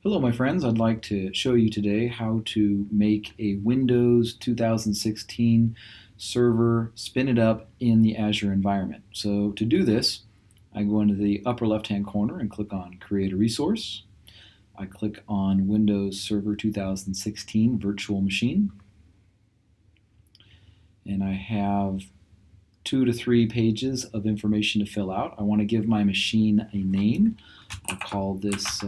Hello my friends, I'd like to show you today how to make a Windows 2016 server, spin it up in the Azure environment. So to do this, I go into the upper left hand corner and click on Create a Resource. I click on Windows Server 2016 Virtual Machine, and I have 2 to 3 pages of information to fill out. I want to give my machine a name. I'll call this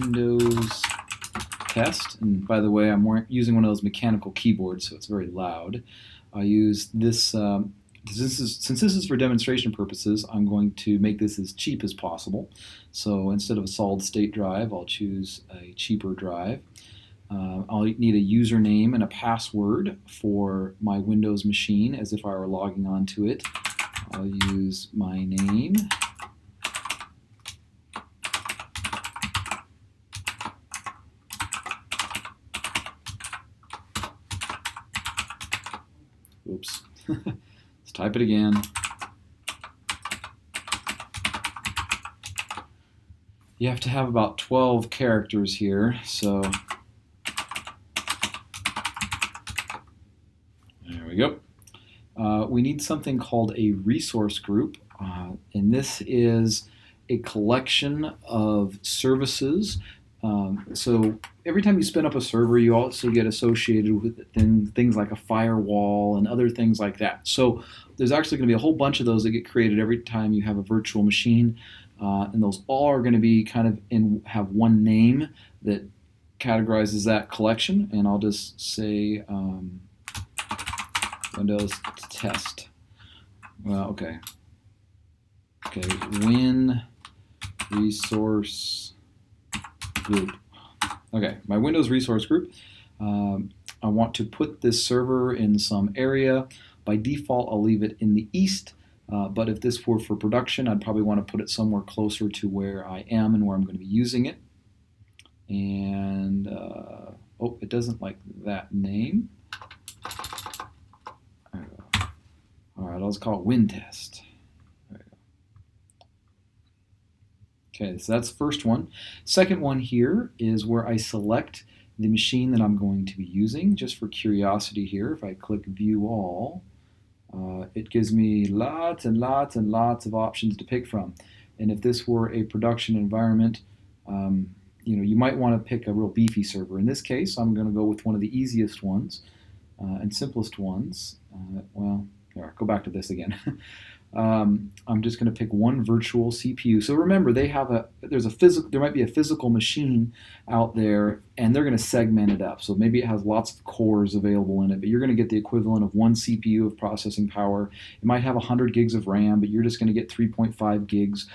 Windows test, and by the way, I'm using one of those mechanical keyboards, so it's very loud. I use this, since this is for demonstration purposes, I'm going to make this as cheap as possible. So instead of a solid state drive, I'll choose a cheaper drive. I'll need a username and a password for my Windows machine as if I were logging onto it. I'll use my name. Oops. Let's type it again. You have to have about 12 characters here, so there we go. We need something called a resource group, and this is a collection of services. So every time you spin up a server, you also get associated with things like a firewall and other things like that. So there's actually going to be a whole bunch of those that get created every time you have a virtual machine, and those all are going to be kind of have one name that categorizes that collection. And I'll just say Windows test. Well, okay. Win resource group. Okay, my Windows resource group. I want to put this server in some area. By default, I'll leave it in the east, but if this were for production, I'd probably want to put it somewhere closer to where I am and where I'm going to be using it. And, oh, it doesn't like that name. All right, I'll just call it Win test. Okay, so that's the first one. Second one here is where I select the machine that I'm going to be using. Just for curiosity here, if I click View All, it gives me lots and lots and lots of options to pick from. And if this were a production environment, you might want to pick a real beefy server. In this case, I'm going to go with one of the easiest ones and simplest ones. Well, here, go back to this again. I'm just going to pick one virtual CPU. So remember, there might be a physical machine out there, and they're going to segment it up. So maybe it has lots of cores available in it, but you're going to get the equivalent of one CPU of processing power. It might have 100 gigs of RAM, but you're just going to get 3.5 gigs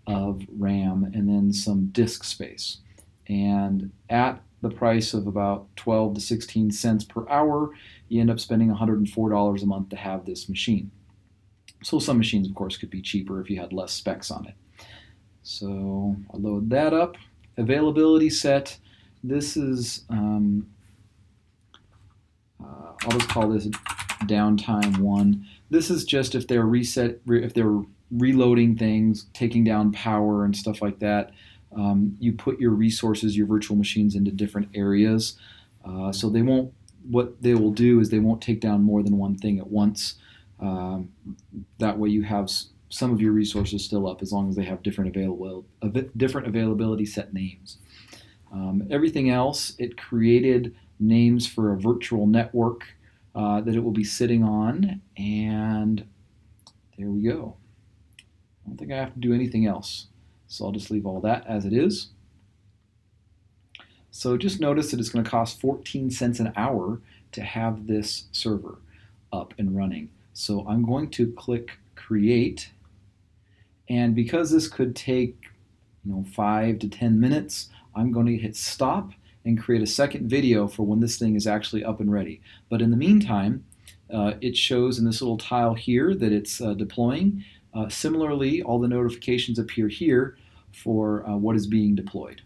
of RAM and then some disk space. And at the price of about 12 to 16 cents per hour, you end up spending $104 a month to have this machine. So some machines, of course, could be cheaper if you had less specs on it. So I'll load that up. Availability set. This is, I'll just call this downtime 1. This is just if they're if they're reloading things, taking down power and stuff like that. You put your resources, your virtual machines, into different areas. So they won't. What they will do is they won't take down more than one thing at once. That way you have some of your resources still up as long as they have different availability set names. Everything else, it created names for a virtual network that it will be sitting on, and there we go. I don't think I have to do anything else, so I'll just leave all that as it is. So just notice that it's going to cost 14 cents an hour to have this server up and running. So I'm going to click Create, and because this could take 5 to 10 minutes, I'm going to hit Stop and create a second video for when this thing is actually up and ready. But in the meantime, it shows in this little tile here that it's deploying. Similarly, all the notifications appear here for what is being deployed.